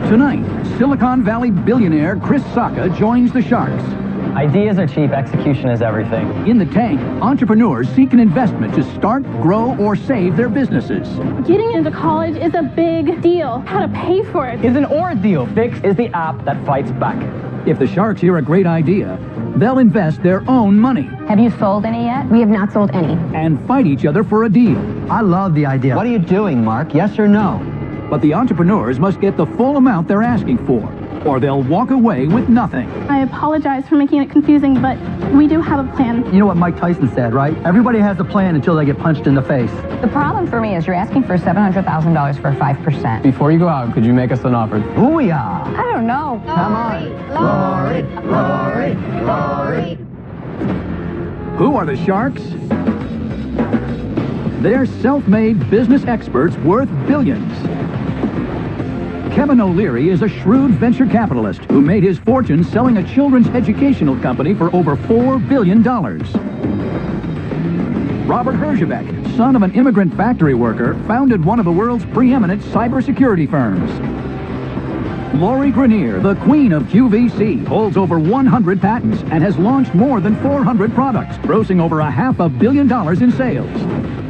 Tonight, Silicon Valley billionaire Chris Sacca joins the Sharks. Ideas are cheap, execution is everything. In the tank, entrepreneurs seek an investment to start, grow, or save their businesses. Getting into college is a big deal. How to pay for it is an ordeal. Fix is the app that fights back. If the Sharks hear a great idea, they'll invest their own money. Have you sold any yet? We have not sold any. And fight each other for a deal. I love the idea. What are you doing, Mark? Yes or no? But the entrepreneurs must get the full amount they're asking for, or they'll walk away with nothing. I apologize for making it confusing, but we do have a plan. You know what Mike Tyson said, right? Everybody has a plan until they get punched in the face. The problem for me is you're asking for $700,000 for 5%. Before you go out, could you make us an offer? Booyah! I don't know. Come on. Lori. Who are the Sharks? They're self-made business experts worth billions. Kevin O'Leary is a shrewd venture capitalist who made his fortune selling a children's educational company for over $4 billion. Robert Herjavec, son of an immigrant factory worker, founded one of the world's preeminent cybersecurity firms. Lori Grenier, the queen of QVC, holds over 100 patents and has launched more than 400 products, grossing over $500 million in sales.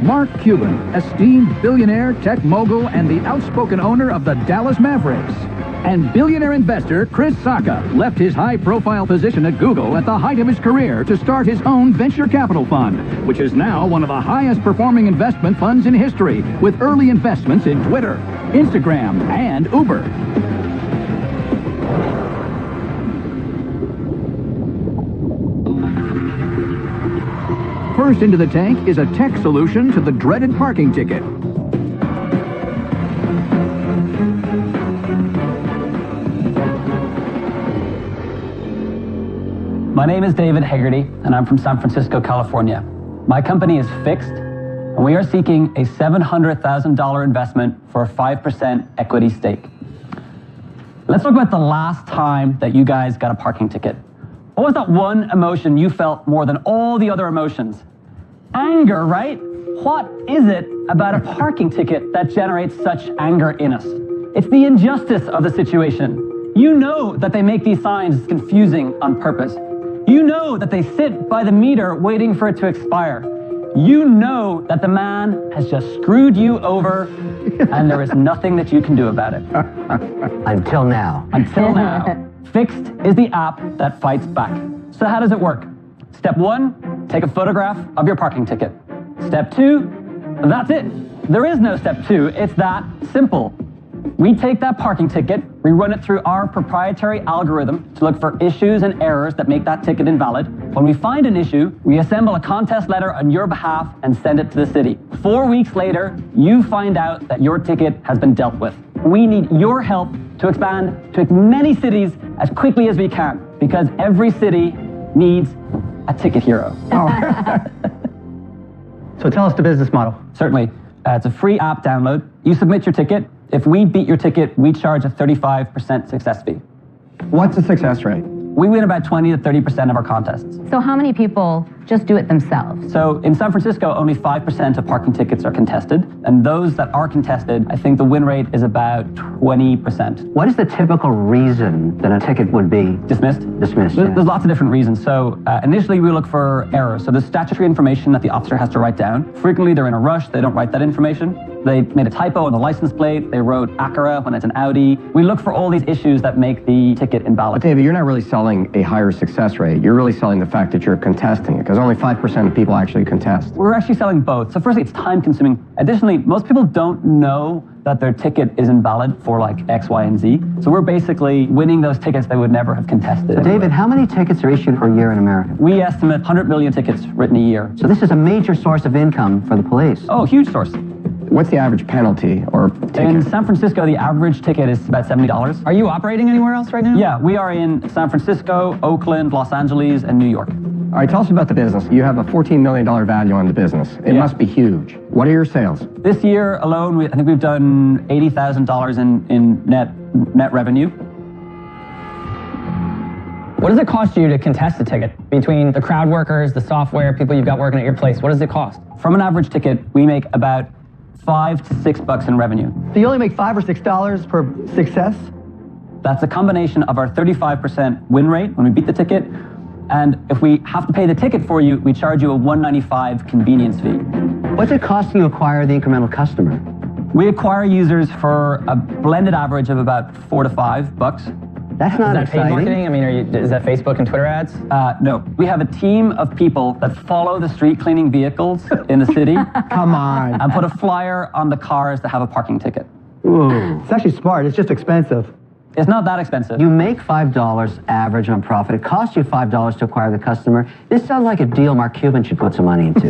Mark Cuban, esteemed billionaire, tech mogul, and the outspoken owner of the Dallas Mavericks. And billionaire investor Chris Sacca left his high-profile position at Google at the height of his career to start his own venture capital fund, which is now one of the highest-performing investment funds in history, with early investments in Twitter, Instagram, and Uber. First into the tank is a tech solution to the dreaded parking ticket. My name is David Hegarty, and I'm from San Francisco, California. My company is Fixed, and we are seeking a $700,000 investment for a 5% equity stake. Let's talk about the last time that you guys got a parking ticket. What was that one emotion you felt more than all the other emotions? Anger, right? What is it about a parking ticket that generates such anger in us? It's the injustice of the situation. You know that they make these signs confusing on purpose. You know that they sit by the meter waiting for it to expire. You know that the man has just screwed you over and there is nothing that you can do about it. Until now. Until now. Fixed is the app that fights back. So how does it work? Step 1, take a photograph of your parking ticket. Step 2, that's it. There is no step 2. It's that simple. We take that parking ticket, we run it through our proprietary algorithm to look for issues and errors that make that ticket invalid. When we find an issue, we assemble a contest letter on your behalf and send it to the city. 4 weeks later, you find out that your ticket has been dealt with. We need your help to expand to as many cities as quickly as we can, because every city needs a ticket hero. So tell us the business model. Certainly. It's a free app download. You submit your ticket. If we beat your ticket, we charge a 35% success fee. What's the success rate? We win about 20 to 30% of our contests. So how many people just do it themselves? So in San Francisco, only 5% of parking tickets are contested. And those that are contested, I think the win rate is about 20%. What is the typical reason that a ticket would be Dismissed? dismissed? There's lots of different reasons. So initially we look for errors. So there's statutory information that the officer has to write down. Frequently they're in a rush, they don't write that information. They made a typo on the license plate, they wrote Acura when it's an Audi. We look for all these issues that make the ticket invalid. But David, you're not really selling a higher success rate. You're really selling the fact that you're contesting it, because only 5% of people actually contest. We're actually selling both. So firstly, it's time consuming. Additionally, most people don't know that their ticket is invalid for like X, Y, and Z. So we're basically winning those tickets they would never have contested. So David, how many tickets are issued per year in America? We estimate 100 million tickets written a year. So this is a major source of income for the police. Oh, huge source. What's the average penalty or ticket? In San Francisco, the average ticket is about $70. Are you operating anywhere else right now? Yeah, we are in San Francisco, Oakland, Los Angeles, and New York. All right, tell us about the business. You have a $14 million value on the business. It must be huge. What are your sales? This year alone, I think we've done $80,000 in net revenue. What does it cost you to contest a ticket? Between the crowd workers, the software, people you've got working at your place, what does it cost? From an average ticket, we make about $5 to $6 in revenue. So you only make $5 or $6 per success? That's a combination of our 35% win rate when we beat the ticket, and if we have to pay the ticket for you, we charge you a $1.95 convenience fee. What's it costing to acquire the incremental customer? We acquire users for a blended average of about $4 to $5. That's not Is that paid exciting. marketing? I mean, is that Facebook and Twitter ads? No. We have a team of people that follow the street cleaning vehicles in the city. Come on. And put a flyer on the cars that have a parking ticket. Ooh. It's actually smart. It's just expensive. It's not that expensive. You make $5 average on profit. It costs you $5 to acquire the customer. This sounds like a deal Mark Cuban should put some money into.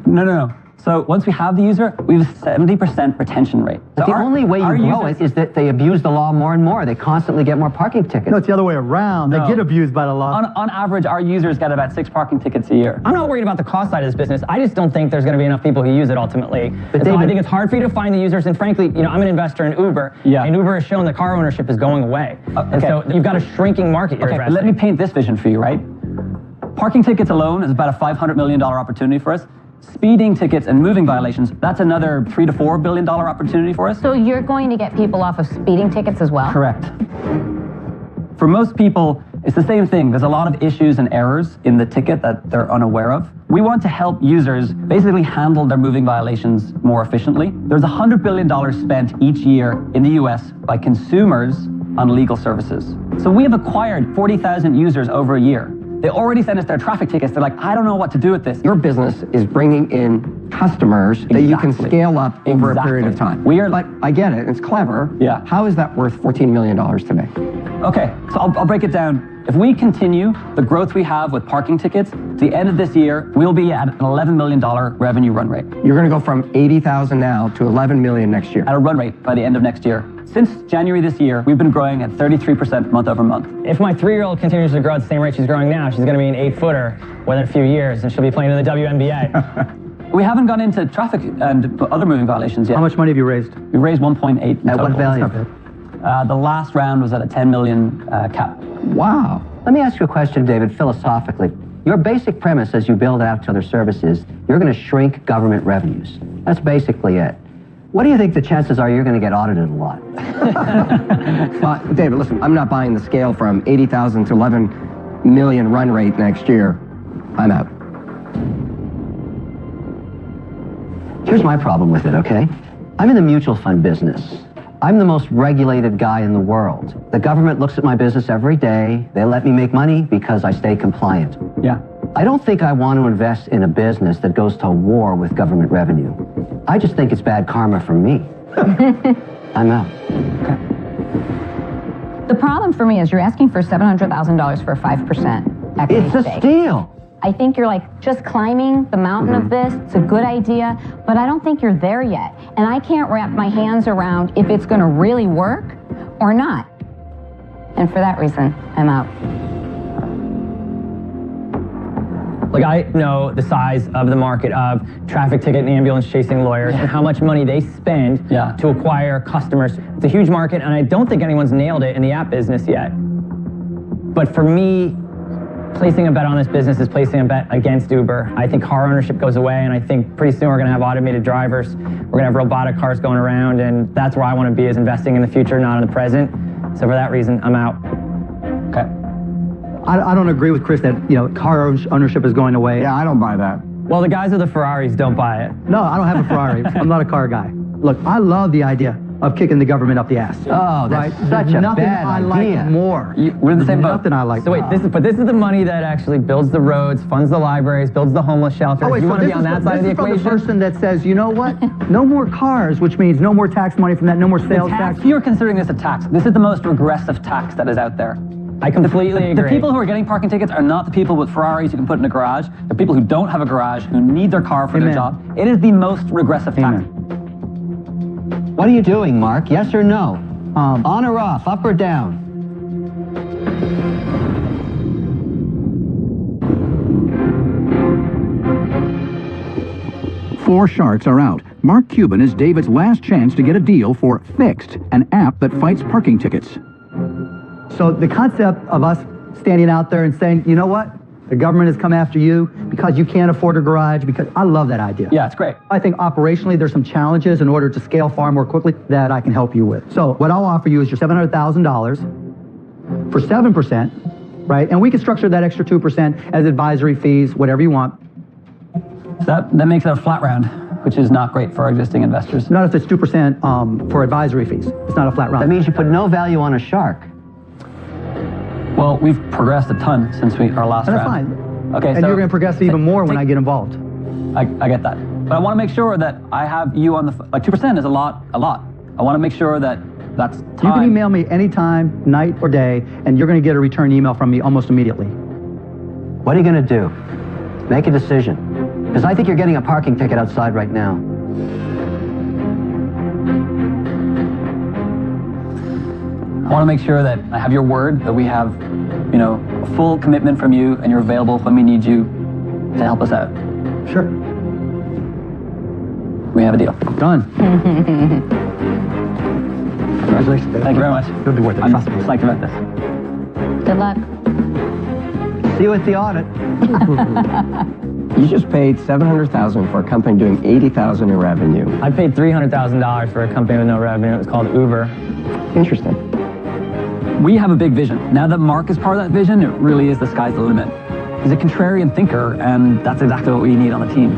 No. So once we have the user, we have a 70% retention rate. But So the only way you grow users, it is that they abuse the law more and more. They constantly get more parking tickets. No, it's the other way around. No. They get abused by the law. on average, our users get about 6 parking tickets a year. I'm not worried about the cost side of this business. I just don't think there's going to be enough people who use it ultimately. But And so I David- think it's hard for you to find the users. And frankly, I'm an investor in Uber. Yeah. And Uber has shown that car ownership is going away. And okay. so you've got a shrinking market you're Okay, addressing. let me paint this vision for you, right? Parking tickets alone is about a $500 million opportunity for us. Speeding tickets and moving violations, that's another $3 to $4 billion opportunity for us. So you're going to get people off of speeding tickets as well? Correct. For most people, it's the same thing. There's a lot of issues and errors in the ticket that they're unaware of. We want to help users basically handle their moving violations more efficiently. There's $100 billion spent each year in the US by consumers on legal services. So we have acquired 40,000 users over a year. They already sent us their traffic tickets. They're like, I don't know what to do with this. Your business is bringing in customers that you can Exactly. scale up over a Exactly. period of time. We are like, I get it, it's clever. Yeah. How is that worth $14 million today? Okay, so I'll break it down. If we continue the growth we have with parking tickets, at the end of this year, we'll be at an $11 million revenue run rate. You're going to go from 80,000 now to 11 million next year. At a run rate by the end of next year. Since January this year, we've been growing at 33% month over month. If my 3-year-old continues to grow at the same rate she's growing now, she's going to be an 8-footer within a few years, and she'll be playing in the WNBA. We haven't gone into traffic and other moving violations yet. How much money have you raised? We raised 1.8 in At what total. value? The last round was at a 10 million cap. Wow. Let me ask you a question, David, philosophically. Your basic premise as you build out to other services, you're going to shrink government revenues. That's basically it. What do you think the chances are you're going to get audited a lot? David, listen, I'm not buying the scale from 80,000 to 11 million run rate next year. I'm out. Here's my problem with it, okay? I'm in the mutual fund business. I'm the most regulated guy in the world. The government looks at my business every day. They let me make money because I stay compliant. Yeah. I don't think I want to invest in a business that goes to war with government revenue. I just think it's bad karma for me. I'm out. The problem for me is you're asking for $700,000 for a 5% equity It's a stake. steal. I think you're like just climbing the mountain of this. It's a good idea, but I don't think you're there yet. And I can't wrap my hands around if it's going to really work or not. And for that reason, I'm out. Like, I know the size of the market of traffic ticket and ambulance chasing lawyers and how much money they spend to acquire customers. It's a huge market, and I don't think anyone's nailed it in the app business yet. But for me, placing a bet on this business is placing a bet against Uber. I think car ownership goes away, and I think pretty soon we're going to have automated drivers. We're going to have robotic cars going around, and that's where I want to be, is investing in the future, not in the present. So for that reason, I'm out. Okay. I don't agree with Chris that, car ownership is going away. Yeah, I don't buy that. Well, the guys with the Ferraris don't buy it. No, I don't have a Ferrari. I'm not a car guy. Look, I love the idea of kicking the government up the ass. Oh, that's right? such a nothing bad I idea. like more. We're in the same boat. Nothing I like So wait, more. this is the money that actually builds the roads, funds the libraries, builds the homeless shelters. Oh, wait, you so want to this be on is that side of the from equation? the person that says, you know what? No more cars, which means no more tax money from that, no more sales tax. You're considering this a tax. This is the most regressive tax that is out there. I completely agree. The people who are getting parking tickets are not the people with Ferraris you can put in a garage. The people who don't have a garage, who need their car for their Amen. job. It is the most regressive tax. What are you doing, Mark? Yes or no? On or off, up or down? Four sharks are out. Mark Cuban is David's last chance to get a deal for Fixed, an app that fights parking tickets. So the concept of us standing out there and saying, you know what? The government has come after you because you can't afford a garage, because I love that idea. Yeah, it's great. I think operationally there's some challenges in order to scale far more quickly that I can help you with. So what I'll offer you is your $700,000 for 7%, right? And we can structure that extra 2% as advisory fees, whatever you want. That makes it a flat round, which is not great for our existing investors. Not if it's 2% for advisory fees. It's not a flat round. That means you put no value on a shark. Well, we've progressed a ton since our last round. That's fine. Okay, and so you're going to progress even more when I get involved. I get that. But I want to make sure that I have you on the, like 2% is a lot. I want to make sure that that's time. You can email me anytime, night or day, and you're going to get a return email from me almost immediately. What are you going to do? Make a decision. Because I think you're getting a parking ticket outside right now. I want to make sure that I have your word, that we have, you know, a full commitment from you and you're available when we need you to help us out. Sure. We have a deal. Done. Congratulations. Thank you very much. It'll be worth it. I'm psyched about this. Good luck. See you at the audit. You just paid $700,000 for a company doing $80,000 in revenue. I paid $300,000 for a company with no revenue. It was called Uber. Interesting. We have a big vision. Now that Mark is part of that vision, it really is the sky's the limit. He's a contrarian thinker, and that's exactly what we need on the team.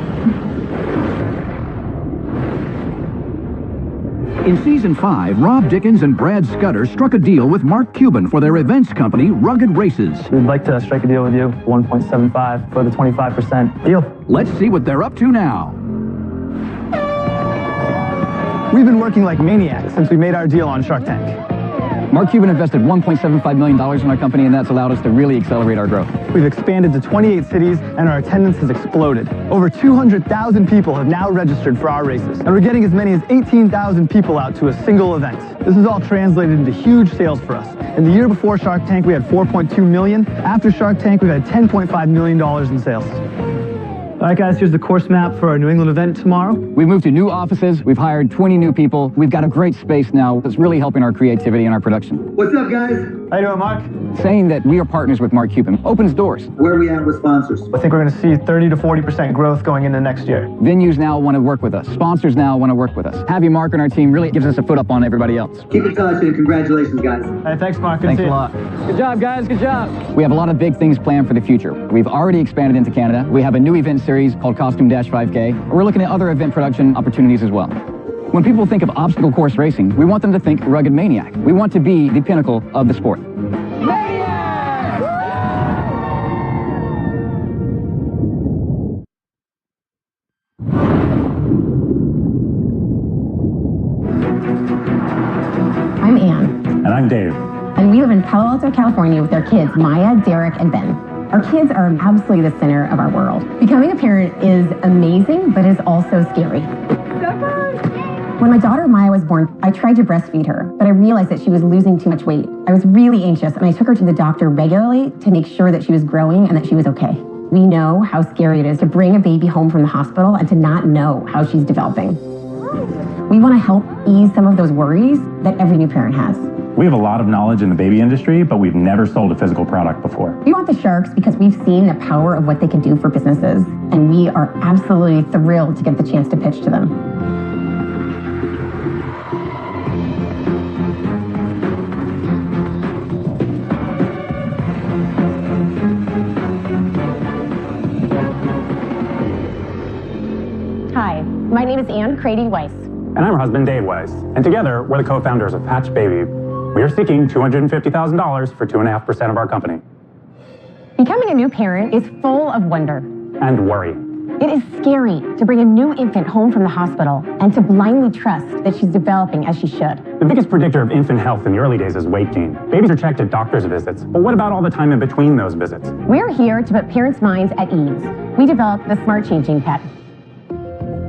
In Season 5, Rob Dickens and Brad Scudder struck a deal with Mark Cuban for their events company, Rugged Races. We'd like to strike a deal with you, 1.75 for the 25% deal. Let's see what they're up to now. We've been working like maniacs since we made our deal on Shark Tank. Mark Cuban invested $1.75 million in our company, and that's allowed us to really accelerate our growth. We've expanded to 28 cities, and our attendance has exploded. Over 200,000 people have now registered for our races, and we're getting as many as 18,000 people out to a single event. This is all translated into huge sales for us. In the year before Shark Tank, we had 4.2 million. After Shark Tank, we've had $10.5 million in sales. All right, guys, here's the course map for our New England event tomorrow. We've moved to new offices. We've hired 20 new people. We've got a great space now that's really helping our creativity and our production. What's up, guys? How you doing, Mark? Saying that we are partners with Mark Cuban opens doors. Where are we at with sponsors? I think we're going to see 30 to 40% growth going into next year. Venues now want to work with us. Sponsors now want to work with us. Having Mark on our team really gives us a foot up on everybody else. Keep in touch and congratulations, guys. Hey, thanks, Mark. Good Thanks to see a you. lot. Good job, guys. Good job. We have a lot of big things planned for the future. We've already expanded into Canada. We have a new event series called Costume-5K. We're looking at other event production opportunities as well. When people think of obstacle course racing, we want them to think Rugged Maniac. We want to be the pinnacle of the sport. I'm Anne. And I'm Dave. And we live in Palo Alto, California with our kids, Maya, Derek, and Ben. Our kids are absolutely the center of our world. Becoming a parent is amazing, but is also scary. When my daughter Maya was born, I tried to breastfeed her, but I realized that she was losing too much weight. I was really anxious, and I took her to the doctor regularly to make sure that she was growing and that she was okay. We know how scary it is to bring a baby home from the hospital and to not know how she's developing. We want to help ease some of those worries that every new parent has. We have a lot of knowledge in the baby industry, but we've never sold a physical product before. We want the Sharks because we've seen the power of what they can do for businesses, and we are absolutely thrilled to get the chance to pitch to them. Hi, my name is Anne Crady-Weiss. And I'm her husband, Dave Weiss. And together, we're the co-founders of Patch Baby. We are seeking $250,000 for 2.5% of our company. Becoming a new parent is full of wonder. And worry. It is scary to bring a new infant home from the hospital and to blindly trust that she's developing as she should. The biggest predictor of infant health in the early days is weight gain. Babies are checked at doctor's visits, but what about all the time in between those visits? We're here to put parents' minds at ease. We developed the Smart Changing Pad.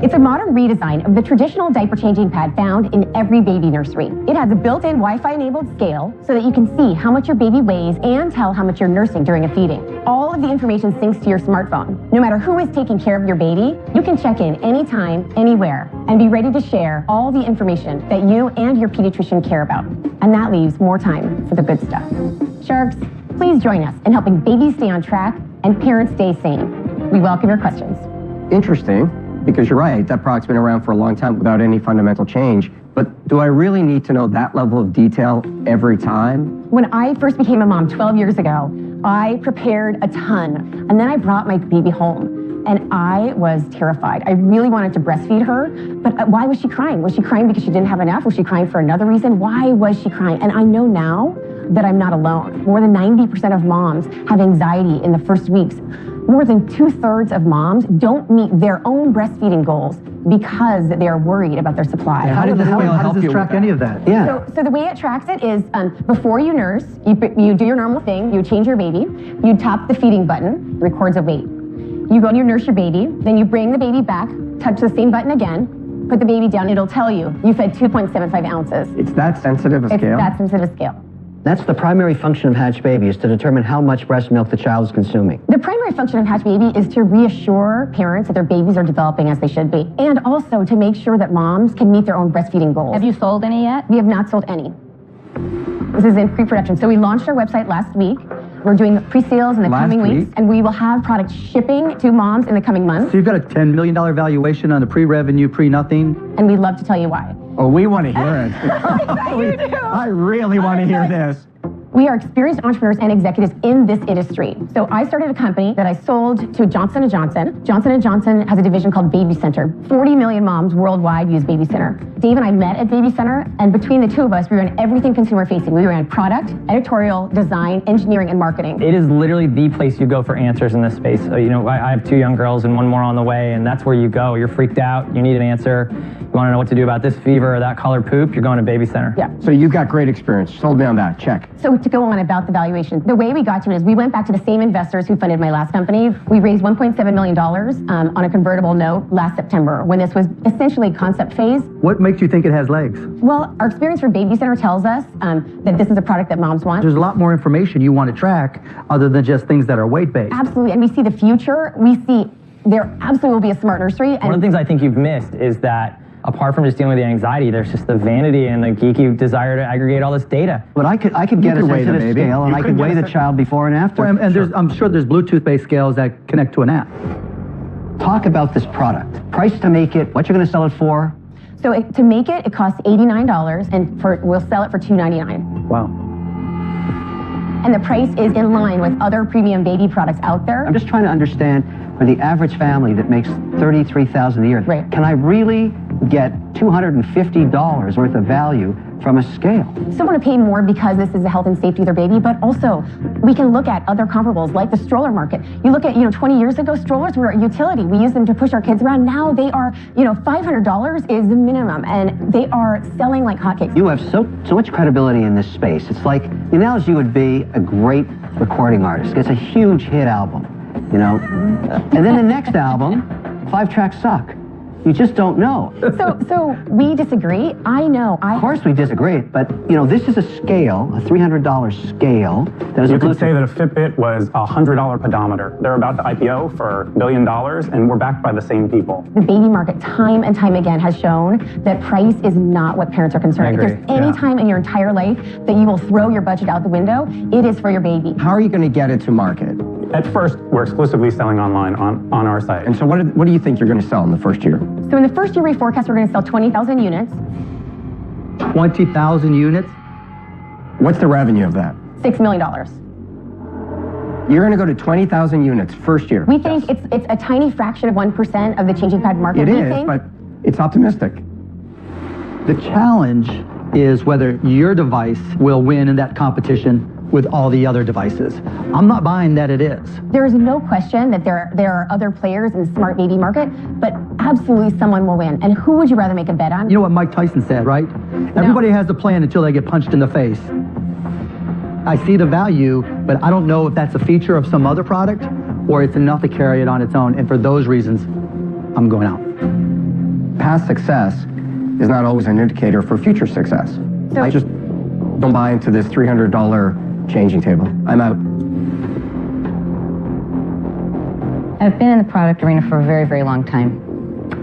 It's a modern redesign of the traditional diaper changing pad found in every baby nursery. It has a built-in Wi-Fi enabled scale so that you can see how much your baby weighs and tell how much you're nursing during a feeding. All of the information syncs to your smartphone. No matter who is taking care of your baby, you can check in anytime, anywhere, and be ready to share all the information that you and your pediatrician care about. And that leaves more time for the good stuff. Sharks, please join us in helping babies stay on track and and parents stay sane. We welcome your questions. Interesting, because you're right, that product's been around for a long time without any fundamental change. But do I really need to know that level of detail every time? When I first became a mom 12 years ago, I prepared a ton, and then I brought my baby home, and I was terrified. I really wanted to breastfeed her, but why was she crying? Was she crying because she didn't have enough? Was she crying for another reason? Why was she crying? And I know now that I'm not alone. More than 90% of moms have anxiety in the first weeks. More than 2/3 of moms don't meet their own breastfeeding goals because they are worried about their supply. How does this track any of that? Yeah. So the way it tracks it is before you nurse, you do your normal thing, you change your baby, you tap the feeding button, records a weight. You go and you nurse your baby, then you bring the baby back, touch the same button again, put the baby down, it'll tell you fed 2.75 ounces. It's that sensitive a scale? It's that sensitive a scale. That's the primary function of Hatch Baby, is to determine how much breast milk the child is consuming. The primary function of Hatch Baby is to reassure parents that their babies are developing as they should be, and also to make sure that moms can meet their own breastfeeding goals. Have you sold any yet? We have not sold any. This is in pre-production. So we launched our website last week. We're doing pre-sales in the coming weeks, and we will have product shipping to moms in the coming months. So you've got a $10 million valuation on the pre-revenue, pre-nothing? And we'd love to tell you why. Oh, we want to hear it. I really want to hear this. We are experienced entrepreneurs and executives in this industry. So I started a company that I sold to Johnson & Johnson. Johnson & Johnson has a division called Baby Center. 40 million moms worldwide use Baby Center. Dave and I met at Baby Center, and between the two of us, we ran everything consumer facing. We ran product, editorial, design, engineering, and marketing. It is literally the place you go for answers in this space. So, I have 2 young girls and 1 more on the way, and that's where you go. You're freaked out, you need an answer. You want to know what to do about this fever or that color poop, you're going to Baby Center. Yeah. So you've got great experience. Sold me on that. Check. So to go on about the valuation, the way we got to it is we went back to the same investors who funded my last company. We raised $1.7 million on a convertible note last September when this was essentially concept phase. What makes you think it has legs? Well, our experience for Baby Center tells us that this is a product that moms want. There's a lot more information you want to track other than just things that are weight-based. Absolutely, and we see the future. We see there absolutely will be a smart nursery. And one of the things I think you've missed is that apart from just dealing with the anxiety, there's just the vanity and the geeky desire to aggregate all this data. But I could get a sensitive scale, and I could weigh the child before and after. Well, and I'm sure there's Bluetooth-based scales that connect to an app. Talk about this product. Price to make it, what you're going to sell it for. So to make it, it costs $89, and we'll sell it for $299. Wow. And the price is in line with other premium baby products out there. I'm just trying to understand, for the average family that makes $33,000 a year, right, can I really get $250 worth of value from a scale? Some want to pay more because this is the health and safety of their baby, but also we can look at other comparables like the stroller market. You look at, 20 years ago, strollers were a utility. We used them to push our kids around. Now they are, $500 is the minimum, and they are selling like hotcakes. You have so much credibility in this space. It's like, the analogy would be a great recording artist gets a huge hit album, and then the next album, 5 tracks suck. You just don't know. So we disagree. I know. Of course we disagree, but this is a scale, a $300 scale. That is you could say that a Fitbit was a $100 pedometer. They're about to IPO for $1 billion, and we're backed by the same people. The baby market, time and time again, has shown that price is not what parents are concerned. If there's any time in your entire life that you will throw your budget out the window, it is for your baby. How are you going to get it to market? At first, we're exclusively selling online on our site. And so what do you think you're going to sell in the first year? So in the first year we forecast we're going to sell 20,000 units. 20,000 units? What's the revenue of that? $6 million. You're going to go to 20,000 units first year. We think it's a tiny fraction of 1% of the changing pad market. It is, but it's optimistic. The challenge is whether your device will win in that competition with all the other devices. I'm not buying that it is. There is no question that there are other players in the smart baby market, but absolutely someone will win. And who would you rather make a bet on? You know what Mike Tyson said, right? Everybody has a plan until they get punched in the face. I see the value, but I don't know if that's a feature of some other product or it's enough to carry it on its own. And for those reasons, I'm going out. Past success is not always an indicator for future success. So I just don't buy into this $300 changing table. I'm out. I've been in the product arena for a very, very long time.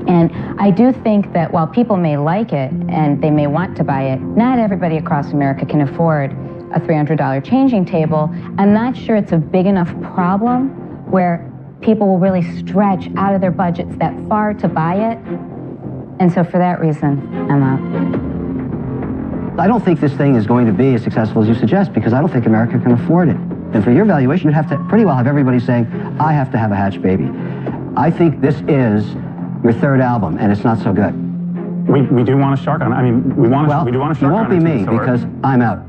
And I do think that while people may like it and they may want to buy it, not everybody across America can afford a $300 changing table. I'm not sure it's a big enough problem where people will really stretch out of their budgets that far to buy it. And so for that reason, I'm out. I don't think this thing is going to be as successful as you suggest because I don't think America can afford it. And for your valuation, you'd have to pretty well have everybody saying, I have to have a Hatch baby. I think this is your third album, and it's not so good. We do want a shark on. I mean, we do want a shark on. It won't be me because I'm out.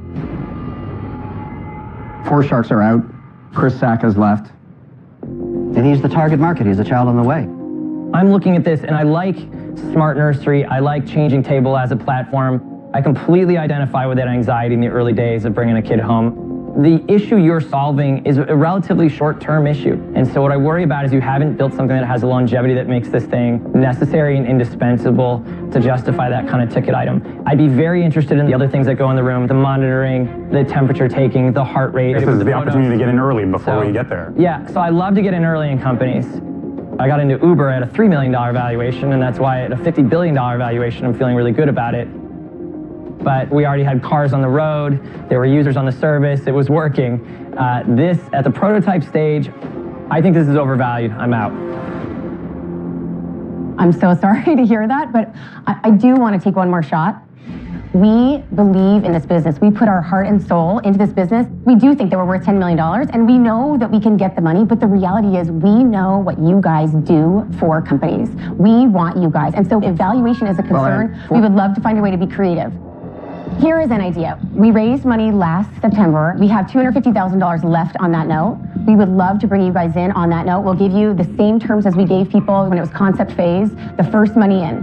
4 sharks are out. Chris Sack has left. And he's the target market. He's the child on the way. I'm looking at this, and I like Smart Nursery. I like Changing Table as a platform. I completely identify with that anxiety in the early days of bringing a kid home. The issue you're solving is a relatively short-term issue. And so what I worry about is you haven't built something that has a longevity that makes this thing necessary and indispensable to justify that kind of ticket item. I'd be very interested in the other things that go in the room, the monitoring, the temperature taking, the heart rate. This is the opportunity to get in early before we get there. Yeah, so I love to get in early in companies. I got into Uber at a $3 million valuation, and that's why at a $50 billion valuation, I'm feeling really good about it. But we already had cars on the road, there were users on the service, it was working. This, at the prototype stage, I think this is overvalued. I'm out. I'm so sorry to hear that, but I do want to take one more shot. We believe in this business. We put our heart and soul into this business. We do think that we're worth $10 million, and we know that we can get the money, but the reality is we know what you guys do for companies. We want you guys. And so if valuation is a concern, we would love to find a way to be creative. Here is an idea. We raised money last September. We have $250,000 left on that note. We would love to bring you guys in on that note. We'll give you the same terms as we gave people when it was concept phase, the first money in.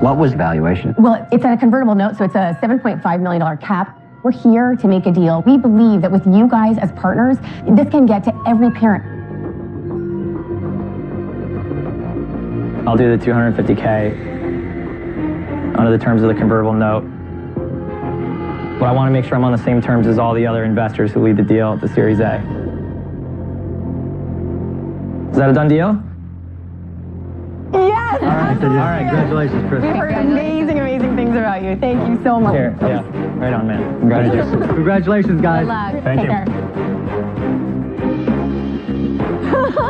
What was the valuation? Well, it's at a convertible note, so it's a $7.5 million cap. We're here to make a deal. We believe that with you guys as partners, this can get to every parent. I'll do the $250K under the terms of the convertible note. But I want to make sure I'm on the same terms as all the other investors who lead the deal at the Series A. Is that a done deal? Yes! All right, congratulations, Chris. We've heard amazing, amazing things about you. Thank you so much. Here, yeah. Right on, man. Congratulations. Congratulations, guys. Good luck. Thank Take you. care.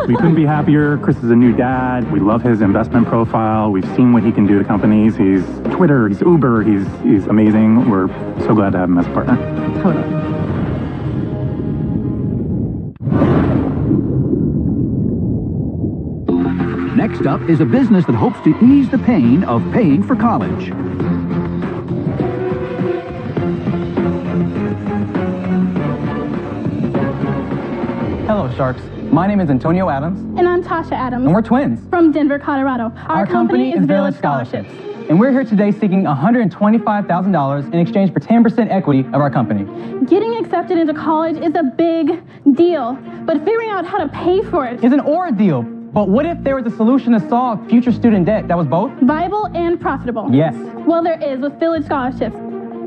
We couldn't be happier. Chris is a new dad. We love his investment profile. We've seen what he can do to companies. He's Twitter, he's Uber, he's amazing. We're so glad to have him as a partner. Totally. Next up is a business that hopes to ease the pain of paying for college. Hello, Sharks. My name is Antonio Adams. And I'm Tasha Adams. And we're twins. From Denver, Colorado. Our company is Village Scholarships. And we're here today seeking $125,000 in exchange for 10% equity of our company. Getting accepted into college is a big deal, but figuring out how to pay for it is an ordeal. But what if there was a solution to solve future student debt that was both viable and profitable? Yes. Well, there is with Village Scholarships.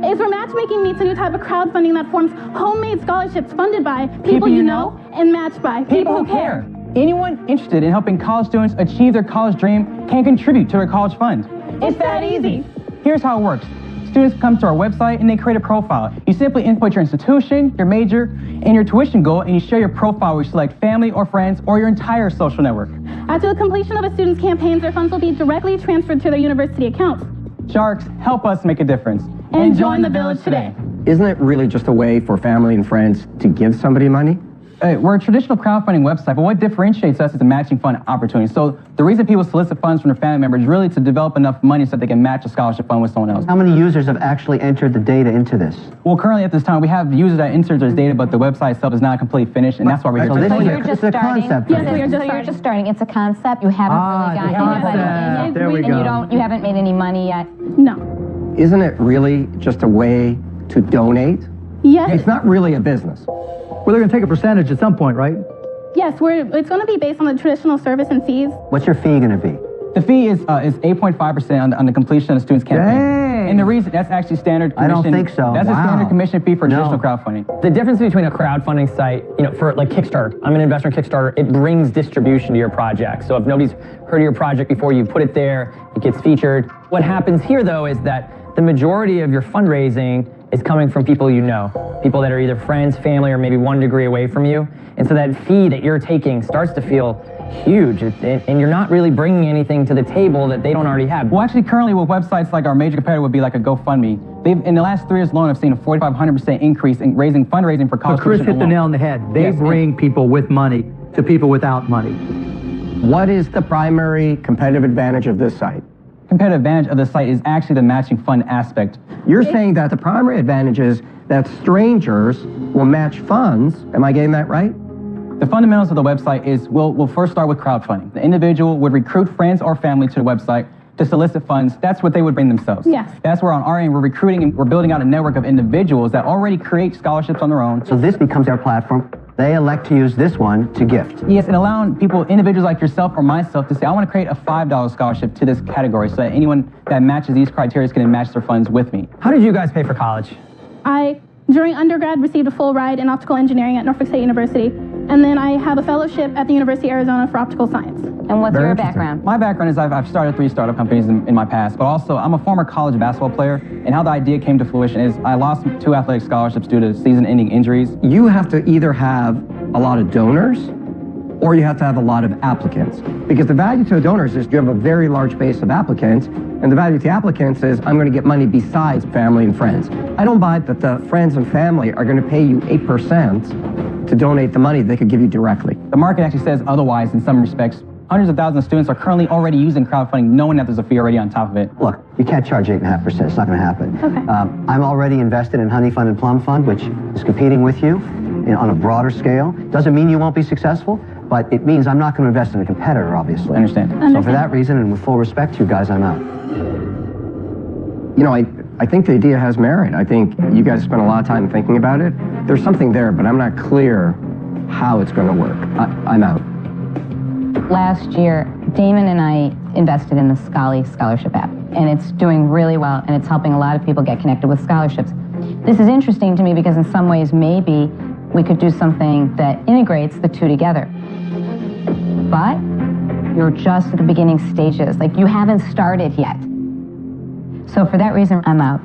It's where matchmaking meets a new type of crowdfunding that forms homemade scholarships funded by people you know and matched by people who care. Anyone interested in helping college students achieve their college dream can contribute to their college fund. It's that easy. Here's how it works. Students come to our website and they create a profile. You simply input your institution, your major, and your tuition goal, and you share your profile where you select family or friends or your entire social network. After the completion of a student's campaigns, their funds will be directly transferred to their university accounts. Sharks, help us make a difference. And join the Village today. Isn't it really just a way for family and friends to give somebody money? We're a traditional crowdfunding website, but what differentiates us is a matching fund opportunity. So the reason people solicit funds from their family members is really to develop enough money so that they can match a scholarship fund with someone else. How many users have actually entered the data into this? Well, currently at this time, we have users that enter their data, but the website itself is not completely finished, and that's why we're So here. this is You're just a starting. concept. Yes, right? you're just starting. It's a concept. You haven't really gotten anybody in. There we And go. you haven't made any money yet. No. Isn't it really just a way to donate? Yes. It's not really a business. Well, they're going to take a percentage at some point, right? Yes, it's going to be based on the traditional service and fees. What's your fee going to be? The fee is 8.5% on the completion of the student's campaign. Dang. And the reason, that's actually standard I commission. don't think so. That's a Wow. standard commission fee for No. traditional crowdfunding. The difference between a crowdfunding site, for like Kickstarter, I'm an investor in Kickstarter, it brings distribution to your project. So if nobody's heard of your project before, you put it there, it gets featured. What happens here though is that the majority of your fundraising is coming from people you know, people that are either friends, family, or maybe 1 degree away from you. And so that fee that you're taking starts to feel huge, and you're not really bringing anything to the table that they don't already have. Well, actually, currently with websites like our major competitor would be like a GoFundMe. In the last 3 years alone, I've seen a 4,500% increase in fundraising for college. But Chris hit the nail on the head. They bring people with money to people without money. What is the primary competitive advantage of this site? Competitive advantage of the site is actually the matching fund aspect. You're saying that the primary advantage is that strangers will match funds. Am I getting that right? The fundamentals of the website is we'll first start with crowdfunding. The individual would recruit friends or family to the website to solicit funds. That's what they would bring themselves. Yes. That's where on our end we're recruiting and we're building out a network of individuals that already create scholarships on their own. So this becomes our platform. They elect to use this one to gift. Yes, and allowing people, individuals like yourself or myself, to say, I want to create a $5 scholarship to this category so that anyone that matches these criteria can match their funds with me. How did you guys pay for college? I, during undergrad, received a full ride in optical engineering at Norfolk State University, and then I have a fellowship at the University of Arizona for optical science. And what's your background? My background is I've started 3 startup companies in my past, but also I'm a former college basketball player, and how the idea came to fruition is I lost 2 athletic scholarships due to season-ending injuries. You have to either have a lot of donors or you have to have a lot of applicants. Because the value to the donors is you have a very large base of applicants, and the value to the applicants is I'm going to get money besides family and friends. I don't buy that the friends and family are going to pay you 8% to donate the money they could give you directly. The market actually says otherwise in some respects. Hundreds of thousands of students are currently already using crowdfunding, knowing that there's a fee already on top of it. Look, you can't charge 8.5%. It's not going to happen. Okay. I'm already invested in Honey Fund and Plum Fund, which is competing with you on a broader scale. Doesn't mean you won't be successful, but it means I'm not going to invest in a competitor, obviously. I understand. So for that reason, and with full respect to you guys, I'm out. You know, I think the idea has merit. I think you guys spent a lot of time thinking about it. There's something there, but I'm not clear how it's going to work. I'm out. Last year, Damon and I invested in the Scholly Scholarship app, and it's doing really well, and it's helping a lot of people get connected with scholarships. This is interesting to me because in some ways, maybe we could do something that integrates the two together. But you're just at the beginning stages. Like, you haven't started yet. So for that reason, I'm out.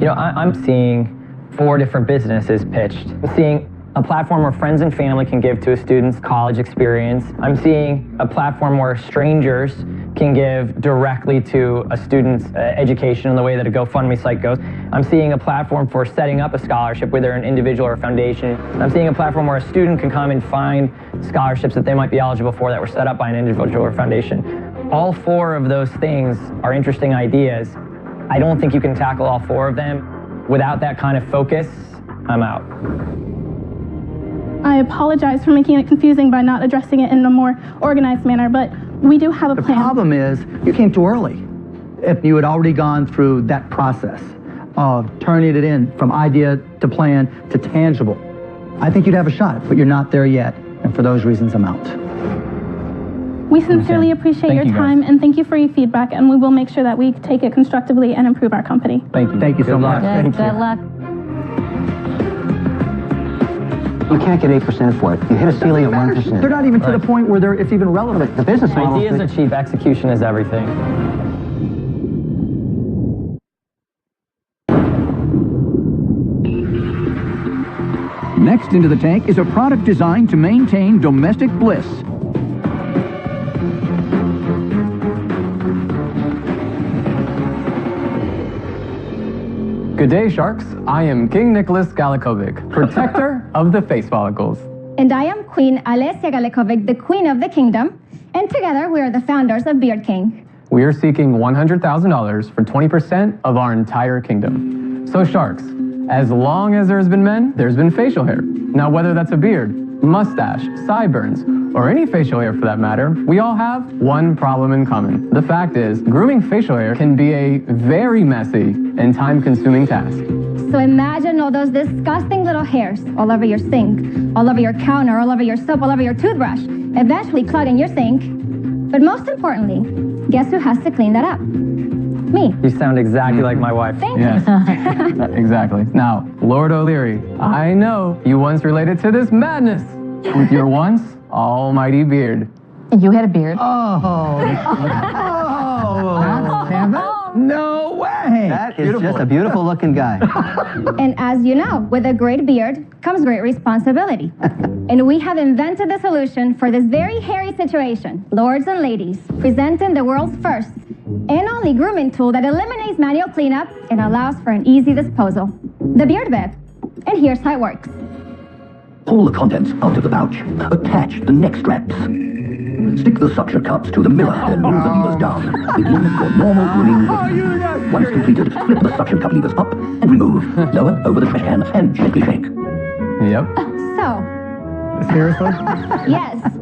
You know, I'm seeing 4 different businesses pitched. I'm seeing a platform where friends and family can give to a student's college experience. I'm seeing a platform where strangers can give directly to a student's education in the way that a GoFundMe site goes. I'm seeing a platform for setting up a scholarship, whether an individual or a foundation. I'm seeing a platform where a student can come and find scholarships that they might be eligible for that were set up by an individual or foundation. All 4 of those things are interesting ideas. I don't think you can tackle all 4 of them. Without that kind of focus, I'm out. I apologize for making it confusing by not addressing it in a more organized manner, but we do have a plan. The problem is you came too early. If you had already gone through that process of turning it in from idea to plan to tangible, I think you'd have a shot, but you're not there yet. And for those reasons, I'm out. We sincerely appreciate your time, and thank you for your feedback, and we will make sure that we take it constructively and improve our company. Thank you. Thank you so much. Good luck. You can't get 8% for it. You hit a ceiling at 1%. They're not even to the point where it's even relevant. The business model. Ideas are cheap, execution is everything. Next into the tank is a product designed to maintain domestic bliss. Good day, Sharks. I am King Nicholas Galakovic, protector of the face follicles. And I am Queen Alessia Galakovic, the Queen of the Kingdom. And together we are the founders of Beard King. We are seeking $100,000 for 20% of our entire kingdom. So, Sharks, as long as there's been men, there's been facial hair. Now, whether that's a beard, mustache, sideburns, or any facial hair for that matter, we all have one problem in common. The fact is, grooming facial hair can be a very messy and time-consuming task. So imagine all those disgusting little hairs all over your sink, all over your counter, all over your soap, all over your toothbrush, eventually clogging your sink. But most importantly, guess who has to clean that up? Me. You sound exactly like my wife. Thank you. Exactly. Now, Lord O'Leary, I know you once related to this madness with your once almighty beard. You had a beard? Oh. No way! Hey, that is just a beautiful looking guy. And as you know, with a great beard comes great responsibility. And we have invented the solution for this very hairy situation. Lords and ladies, presenting the world's first and only grooming tool that eliminates manual cleanup and allows for an easy disposal. The Beard Bib. And here's how it works. Pull the contents out of the pouch. Attach the neck straps. Stick the suction cups to the mirror and move the levers down. Begin your normal grooming. Once completed, flip the suction cup levers up and remove. Lower over the trash can and gently shake. Yep. So, Seriously? yes,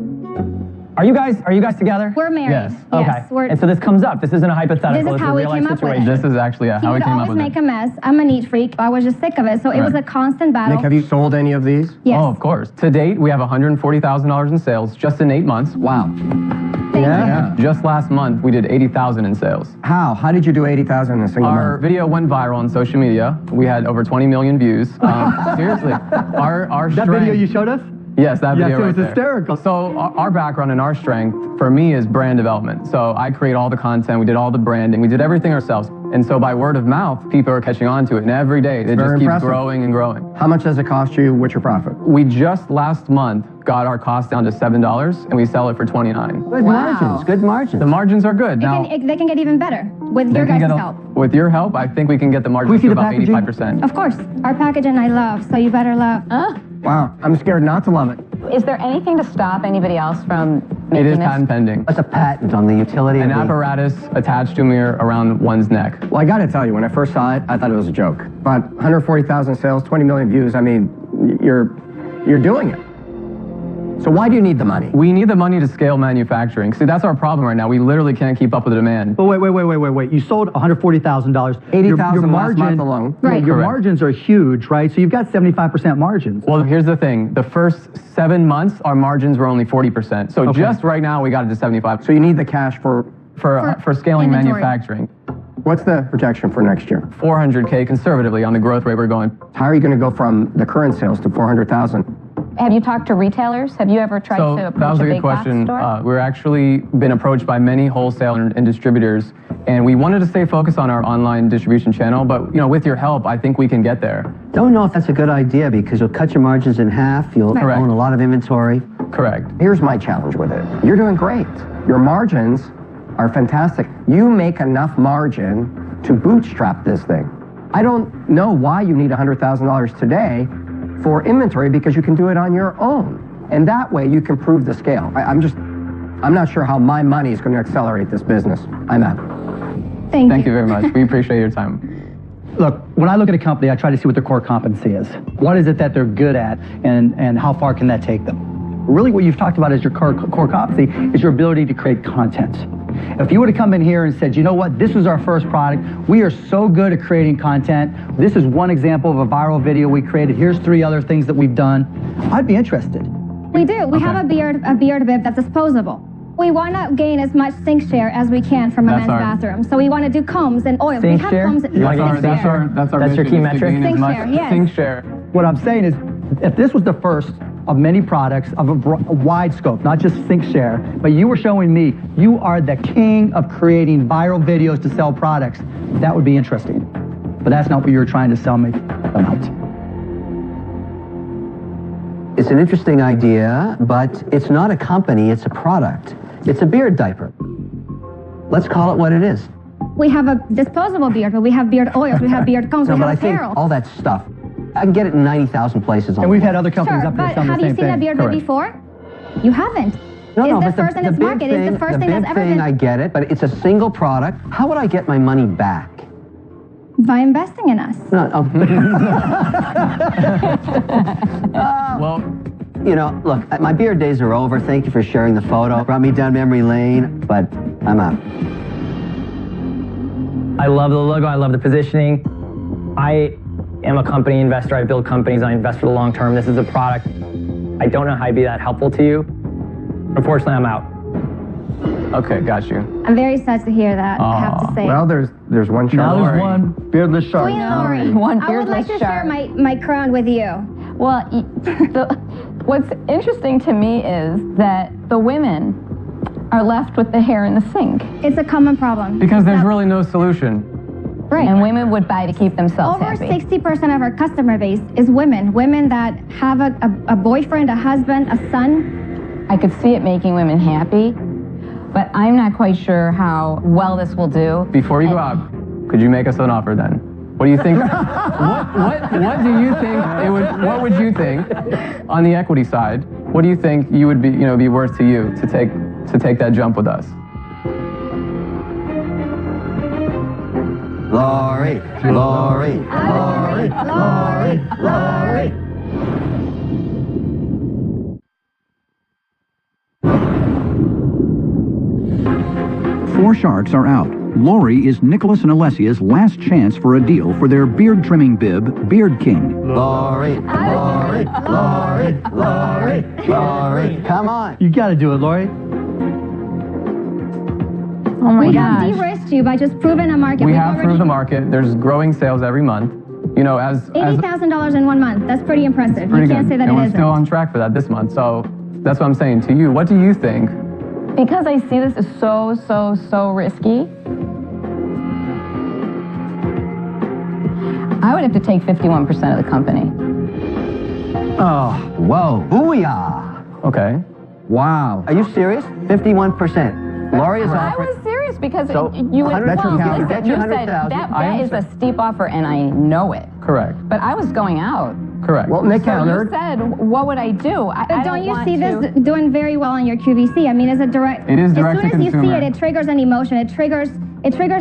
Are you guys together? we're married. Yes. Okay. we're, And so this comes up. This isn't a hypothetical. This is It's how a we real life came up with situation. it. This is actually he how we would came up always with make it. a mess. I'm a neat freak. I was just sick of it. So it was a constant battle. Nick, have you sold any of these? Yes. Oh, of course. To date, we have $140,000 in sales just in 8 months. Wow. Yeah. Just last month, we did 80,000 in sales. How? How did you do 80,000 in a single Our month? video went viral on social media. We had over 20 million views. Seriously, our That strength, video you showed us? Yes, that video Yes, it right was there. hysterical. So our background and our strength, for me, is brand development. So I create all the content, we did all the branding, we did everything ourselves. And so by word of mouth, people are catching on to it. And every day, it just keeps impressive. growing and growing. How much does it cost you? What's your profit? We just last month got our cost down to $7 and we sell it for $29. Good margins, good margins. The margins are good. Now, They can get even better with your guys' help. with your help, I think we can get the margins to about 85%. Of course. Our packaging I love, so you better love. Wow, I'm scared not to love it. Is there anything to stop anybody else from making It is this? patent pending. What's a patent on the utility An of the... apparatus attached to a mirror around one's neck. Well, I got to tell you, when I first saw it, I thought it was a joke. But 140,000 sales, 20 million views, I mean, you're doing it. So why do you need the money? We need the money to scale manufacturing. See, that's our problem right now. We literally can't keep up with the demand. But wait. You sold $140,000. 80,000 last month alone. Right. Your Correct. margins are huge, right? So you've got 75% margins. Well, here's the thing. The first 7 months, our margins were only 40%. So just right now, we got it to 75. So you need the cash for scaling inventory. manufacturing. What's the projection for next year? 400K conservatively on the growth rate we're going. How are you going to go from the current sales to 400,000? Have you talked to retailers? Have you ever tried to That approach was a a good big box question. store? We're actually been approached by many wholesalers and distributors, and we wanted to stay focused on our online distribution channel, but with your help, I think we can get there. Don't know if that's a good idea because you'll cut your margins in half, you'll Correct. own a lot of inventory. Correct. Here's my challenge with it. You're doing great. Your margins are fantastic. You make enough margin to bootstrap this thing. I don't know why you need $100,000 today for inventory because you can do it on your own. And that way you can prove the scale. I'm not sure how my money is going to accelerate this business. I'm out. Thank you very much. We appreciate your time. Look, when I look at a company, I try to see what their core competency is. What is it that they're good at, and how far can that take them? Really what you've talked about as your core competency is your ability to create content. If you would have come in here and said, you know what, this is our first product, we are so good at creating content, this is one example of a viral video we created, here's 3 other things that we've done, I'd be interested. We do. We have a beard bib that's disposable. We want to gain as much sink share as we can from a men's bathroom. So we want to do combs and oils. Sink we have share? combs. That's our That's your mission, key is to metric? gain as Sink much share, yes. sink share. What I'm saying is, if this was the first of many products of a wide scope, not just sink share, but you were showing me you are the king of creating viral videos to sell products, that would be interesting. But that's not what you were trying to sell me about. It's an interesting idea, but it's not a company, it's a product. It's a beard diaper. Let's call it what it is. We have a disposable beard, but we have beard oils, we have beard combs, No, we but have I think apparel. all that stuff, I can get it in 90,000 places. And we've had other companies Sure, up here but selling the have same you seen thing. a beard bib before? You haven't. No, it's the but first in its bib market. It's the first thing bib that's ever thing, been I get it, but it's a single product. How would I get my money back? by investing in us. No, Well, you know, look, my beard days are over. Thank you for sharing the photo. Brought me down memory lane, but I'm out. I love the logo. I love the positioning. I am a company investor. I build companies. I invest for the long term. This is a product. I don't know how I'd be that helpful to you. Unfortunately, I'm out. Okay, got you. I'm very sad to hear that, I have to say. Well, there's one shark. Now there's one beardless shark. Queen Lori, One I would like beardless to share shark. my crown with you. Well, what's interesting to me is that the women are left with the hair in the sink. It's a common problem. Because there's really no solution. Right. And women would buy to keep themselves Over happy. 60% of our customer base is women. Women that have a boyfriend, a husband, a son. I could see it making women happy, but I'm not quite sure how well this will do. Before you go out, could you make us an offer then? What do you think? what do you think it would? What would you think on the equity side? What do you think you would be worth to you to take that jump with us? Lori, Lori, Lori, Lori, Lori. Four sharks are out. Lori is Nicholas and Alessia's last chance for a deal for their beard trimming bib, Beard King. Lori, Lori, Lori, Lori, Lori. Come on. You got to do it, Lori. Oh my We have gosh. de-risked you by just proving a market. We We've have already proved the market. There's growing sales every month. You know, as $80,000 in 1 month. That's pretty impressive. pretty You can't good. say that And it we're isn't. still on track for that this month. So that's what I'm saying to you. What do you think? Because I see this as so risky, I would have to take 51% of the company. Oh, whoa. Booyah. Okay. Wow. Are you serious? 51%. Lori is I offering. was serious because So, you would, 100 well, you listen, get you your said 100,000. that is a steep offer and I know it. Correct. But I was going out. Correct. Well, Nick So you countered. said, what would I do? But don't you see this doing very well on your QVC? I mean, is it direct? It is direct to As soon as you see consumer. it, it triggers an emotion. It triggers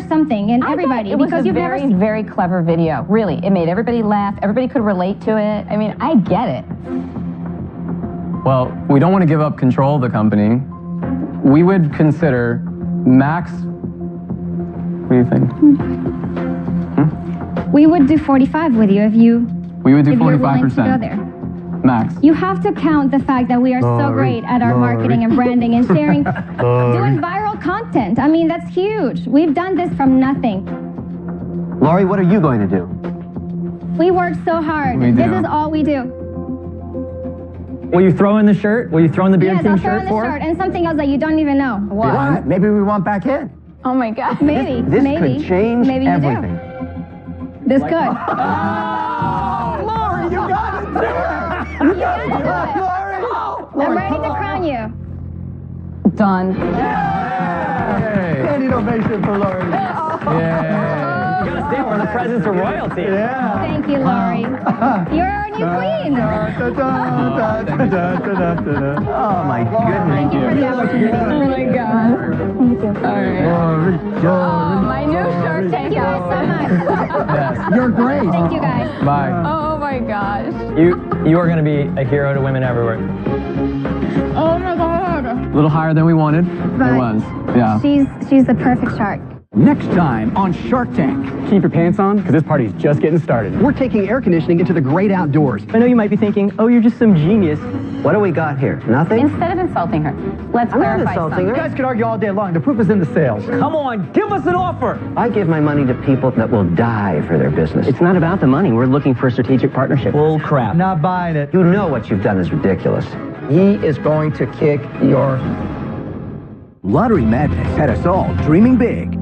something in everybody. It was because a you've very, never very clever video. Really, it made everybody laugh. Everybody could relate to it. I mean, I get it. Well, we don't want to give up control of the company. We would consider max. What do you think? We would do 45 with you if you. We would do if you're willing to 45%. go there. Max. You have to count the fact that we are so great at our marketing and branding and sharing, doing viral content. I mean, that's huge. We've done this from nothing. Lori, what are you going to do? We work so hard. We do. This is all we do. Will you throw in the shirt? Will you throw in the Beard Yes, King I'll throw shirt in the for shirt and something else that you don't even know. What? Maybe we want back in. Oh my God. Maybe. This maybe. could change Maybe you everything. do. This could. Lori, you got it. You gotta do it. I'm ready to crown you. Done. Stand ovation for Lori. Yeah. You gotta stand for the presence of royalty. Yeah. Thank you, Lori. You're our new queen. Oh, my goodness. Thank you for the opportunity. Oh my God. Thank you. All right. Oh, my new Shark Tank Thank you guys so much. Yes. You're great. Thank you guys. Bye. Oh my gosh. You are gonna be a hero to women everywhere. Oh my God. A little higher than we wanted. But It was. Yeah. She's the perfect shark. Next time on Shark Tank. Keep your pants on, because this party's just getting started. We're taking air conditioning into the great outdoors. I know you might be thinking, oh, you're just some genius. What do we got here? Nothing? Instead of insulting her, let's I'm not clarify insulting something. her. You guys can argue all day long. The proof is in the sales. Come on, give us an offer. I give my money to people that will die for their business. It's not about the money. We're looking for a strategic partnership. Bull crap. Not buying it. You know what you've done is ridiculous. He is going to kick your... Lottery Madness had us all dreaming big.